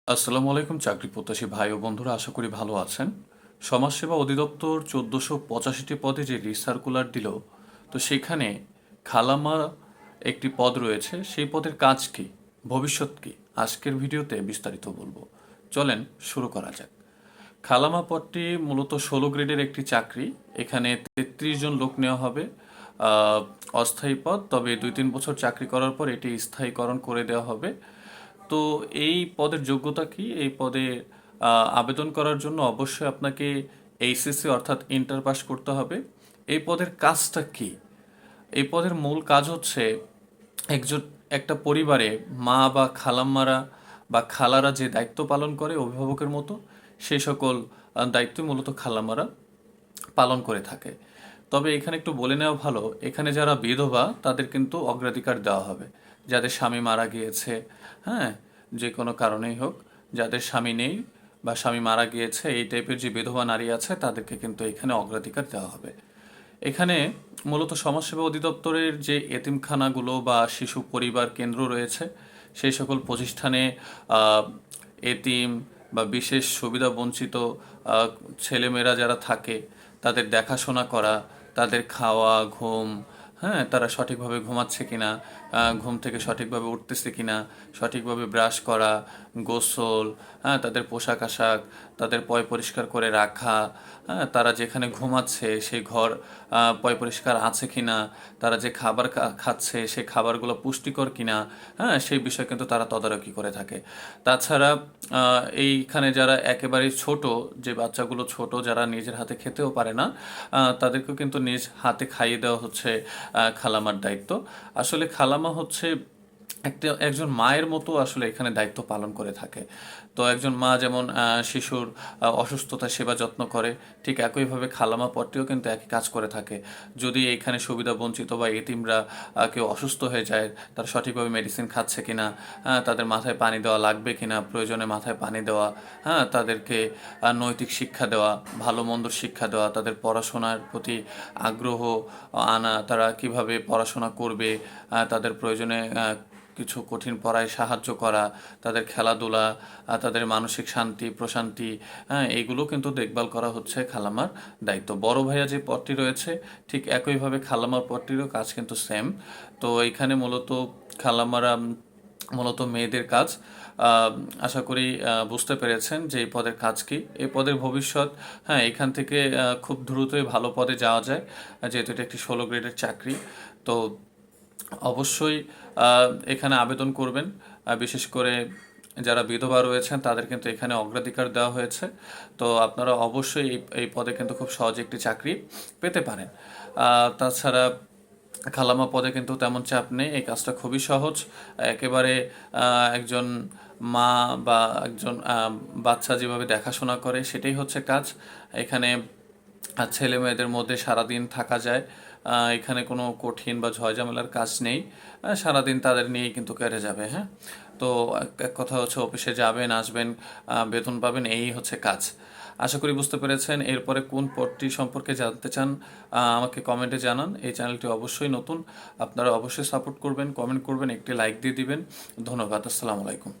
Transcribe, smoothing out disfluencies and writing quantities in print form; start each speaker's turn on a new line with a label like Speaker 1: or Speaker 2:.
Speaker 1: আসসালামু আলাইকুম চাকরি প্রত্যাশী ভাই ও বন্ধুরা, আশা করি ভালো আছেন। সমাজসেবা অধিদপ্তর ১৪৮৫টি পদে যে রিসার্কুলার দিল, তো সেখানে খালামা একটি পদ রয়েছে। সেই পদের কাজ কি, ভবিষ্যৎ কি, আজকের ভিডিওতে বিস্তারিত বলবো। চলেন শুরু করা যাক। খালামা পদটি মূলত ১৬ গ্রেডের একটি চাকরি। এখানে ৩৩ জন লোক নেওয়া হবে। আহ, অস্থায়ী পদ, তবে ২-৩ বছর চাকরি করার পর এটি স্থায়ীকরণ করে দেওয়া হবে। তো এই পদের যোগ্যতা কি? এই পদে আবেদন করার জন্য অবশ্যই আপনাকে এইচএসসি অর্থাৎ ইন্টার পাস করতে হবে। এই পদের কাজটা কি? এই পদের মূল কাজ হচ্ছে একজন একটা পরিবারে মা বা খালাম্মারা বা খালারা যে দায়িত্ব পালন করে অভিভাবকের মতো, সেই সকল দায়িত্বই মূলত খালাম্মারা পালন করে থাকে। তবে এখানে একটু বলে নেওয়া ভালো, এখানে যারা বিধবা তাদের কিন্তু অগ্রাধিকার দেওয়া হবে। যাদের স্বামী মারা গিয়েছে, হ্যাঁ, যে কোনো কারণেই হোক, যাদের স্বামী নেই বা স্বামী মারা গিয়েছে, এই টাইপের যে বিধবা নারী আছে তাদেরকে কিন্তু এখানে অগ্রাধিকার দেওয়া হবে। এখানে মূলত সমাজসেবা অধিদপ্তরের যে এতিমখানাগুলো বা শিশু পরিবার কেন্দ্র রয়েছে, সেই সকল প্রতিষ্ঠানে আহ, এতিম বা বিশেষ সুবিধা বঞ্চিত ছেলেমেয়েরা যারা থাকে তাদের দেখাশোনা করা, তাদের খাওয়া ঘুম, হ্যাঁ, তারা সঠিকভাবে ঘুমাচ্ছে কিনা, ঘুম থেকে সঠিকভাবে উঠতেছে কিনা, সঠিকভাবে ব্রাশ করা, গোসল, হ্যাঁ, তাদের পোশাক আশাক, তাদের পয় পরিষ্কার করে রাখা, হ্যাঁ, তারা যেখানে ঘুমাচ্ছে সেই ঘর পয় পরিষ্কার আছে কিনা, তারা যে খাবার খাচ্ছে সেই খাবারগুলো পুষ্টিকর কিনা, হ্যাঁ, সেই বিষয়ে কিন্তু তারা তদারকি করে থাকে। তাছাড়া এইখানে যারা একেবারে ছোট, যে বাচ্চাগুলো ছোট, যারা নিজের হাতে খেতেও পারে না, তাদেরকেও কিন্তু নিজ হাতে খাইয়ে দেওয়া হচ্ছে খালামার দায়িত্ব। আসলে খালামা হচ্ছে একজন মায়ের মতো আসলে এখানে দায়িত্ব পালন করে থাকে। তো একজন মা যেমন শিশুর অসুস্থতা সেবা যত্ন করে, ঠিক একইভাবে খালামা পট্টিও কিন্তু একই কাজ করে থাকে। যদি এখানে সুবিধা বঞ্চিত বা এতিমরা কেউ অসুস্থ হয়ে যায়, তারা সঠিকভাবে মেডিসিন খাচ্ছে কিনা, হ্যাঁ, তাদের মাথায় পানি দেওয়া লাগবে কিনা, প্রয়োজনে মাথায় পানি দেওয়া, হ্যাঁ, তাদেরকে নৈতিক শিক্ষা দেওয়া, ভালো মন্দর শিক্ষা দেওয়া, তাদের পড়াশোনার প্রতি আগ্রহ আনা, তারা কিভাবে পড়াশোনা করবে, তাদের প্রয়োজনে কিছু কঠিন পড়ায় সাহায্য করা, তাদের খেলাধুলা, তাদের মানসিক শান্তি প্রশান্তি, হ্যাঁ, এইগুলো কিন্তু দেখভাল করা হচ্ছে খালামার দায়িত্ব। বড় ভাইয়া যে পদটি রয়েছে, ঠিক একইভাবে খালামার পদটিরও কাজ কিন্তু সেম। তো এইখানে মূলত খালামারা মূলত মেয়েদের কাজ। আহ, আশা করি বুঝতে পেরেছেন যে এই পদের কাজ কি, এই পদের ভবিষ্যৎ। হ্যাঁ, এখান থেকে খুব দ্রুতই ভালো পদে যাওয়া যায়, যেহেতু এটা একটি 16 গ্রেডের চাকরি। তো অবশ্যই এখানে আবেদন করবেন। বিশেষ করে যারা বিধবা রয়েছেন তাদের কিন্তু এখানে অগ্রাধিকার দেওয়া হয়েছে। তো আপনারা অবশ্যই এই পদে কিন্তু খুব সহজে একটি চাকরি পেতে পারেন। তাছাড়া খালামা পদে কিন্তু তেমন চাপ নেই, এই কাজটা খুবই সহজ। একেবারে একজন মা বা একজন বাচ্চা যেভাবে দেখাশোনা করে সেটাই হচ্ছে কাজ। এখানে ছেলে মেয়েদের মধ্যে সারাদিন থাকা যায়। এখানে কোনো কঠিন বা ঝয়ঝামেলার কাজ নেই। সারাদিন তাদের নিয়েই কিন্তু কেটে যাবে, হ্যাঁ। তো এক কথা হচ্ছে অফিসে যাবেন আসবেন, বেতন পাবেন, এই হচ্ছে কাজ। আশা করি বুঝতে পেরেছেন। এরপরে কোন পদটি সম্পর্কে জানতে চান আমাকে কমেন্টে জানান। এই চ্যানেলটি অবশ্যই নতুন, আপনারা অবশ্যই সাপোর্ট করবেন, কমেন্ট করবেন, একটি লাইক দিয়ে দিবেন। ধন্যবাদ। আসসালামু আলাইকুম।